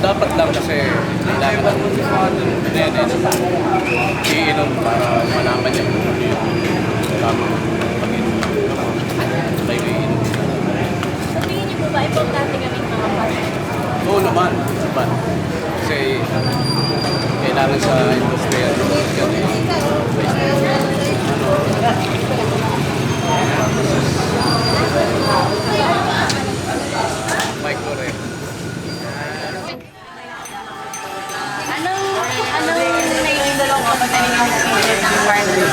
dapat lang kasi kailangan ng nene iinom para malaman niya kung ano yung tamang pag-inom. Sabay ko iinom. So, tingin niyo po ba importante kaming mga partner? Oo naman. Kasi kailangan sa industriya micro-ref. Anong naiindalong ko pag nanininig ng partner?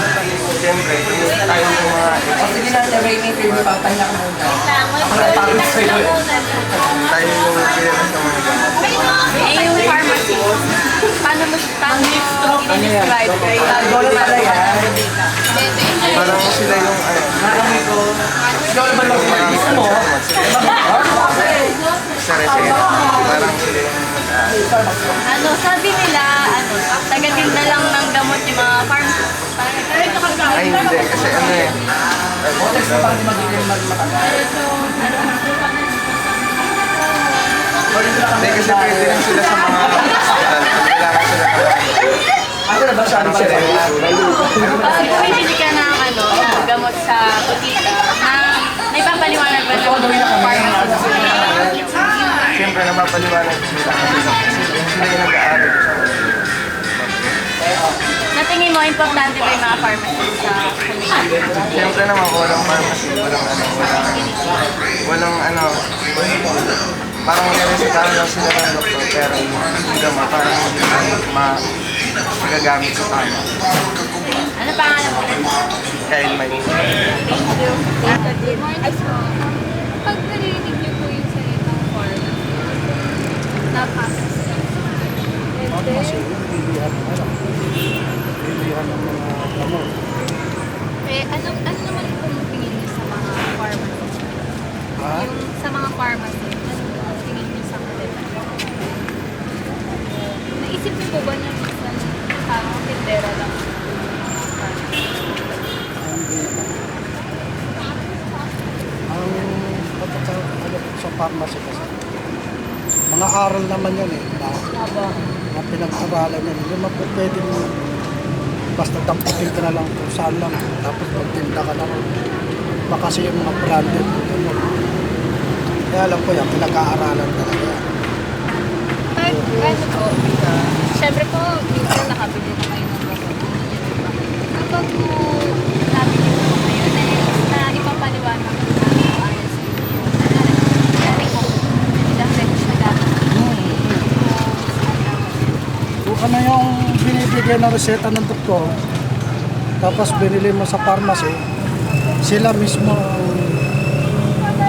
Siyempre, tayo ng mga... Sige na, rating film, papahinga ka muna. Lang, Tayo yung pinatas ng mga gamot. eh, yung pharmacy. Paano i-describe kayo? Dolo pala yan. Parang sila yung ano... Dolo ba lang mo? Sa reseta. Parang sila yung Ano, sabi nila, taga-tinda lang ng gamot yung mga pharmacy. ay, hindi. Kasi ano eh. Hindi kasi pwede rin sila sa mga hospital. Kailangan sila ng Ano na ba siya? Ano ba siya? Pag bumibili ka ng gamot sa butika, may papaliwanag ba ng pharmacy? Siyempre, napapaliwanag sila kasi sila yung nag-aaral. Natingin mo, importante ba yung mga pharmacy sa community? Siyempre naman, walang pharmacy, walang ano, parang niresetahan lang sila ng doktor, pero hindi naman, parang magagamit sa tama. Ano pangalan mo? Kyle May. Thank you. Pag narinig niyo po yung salitang pharmacy, napasas. Eh, ano naman po yung tingin niyo sa mga pharmacy? Yung sa mga pharmacy, ano ang tingin niyo sa kanila? Naisip niyo po ba na minsan parang tindera lang? Ang pagkakakalap sa pharmacy kasi, mga aral naman yan eh, na mga pinag-aralan yan. Hindi mo po pwedeng basta damputin ka na lang kung saan lang, tapos magtinda ka lang. Baka kasi yung mga branded, ano. Kaya alam ko yan, pinag-aaralan talaga yan. Pag ano po, syempre po, minsan nakabili na kayo ng gamot. Kapag po nabili po kayo na ipapaliwanag ko na ayos sabi ko, i-affect siya dapat. Kung ano yung binibigay na reseta ng doktor, tapos binili mo sa pharmacy, sila mismo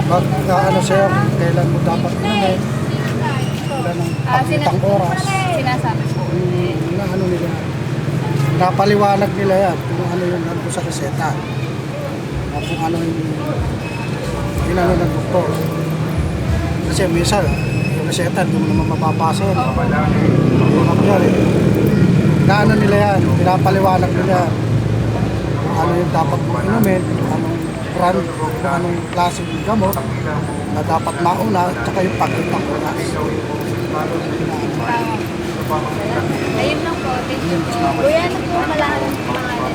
ano sa'yo, kailan mo dapat inumin, kailan ang pagkitang oras. Sinasabi po. Na ano nila, napaliwanag nila yan kung ano yung nandun sa reseta, kung ano yung ginano ng doktor. Kasi minsan, yung reseta, hindi mo naman mapapasa yan. Na ano nila yan, pinapaliwanag nila yan. Kung ano yung dapat mo inumin, anong brand, kung anong klaseng gamot na dapat mauna, at saka yung pagkitang oras. Ayun lang po. Thank you po. Kuya, ano po malahan ng pangalan?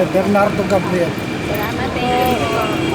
Bernardo Gabriel. Salamat eh.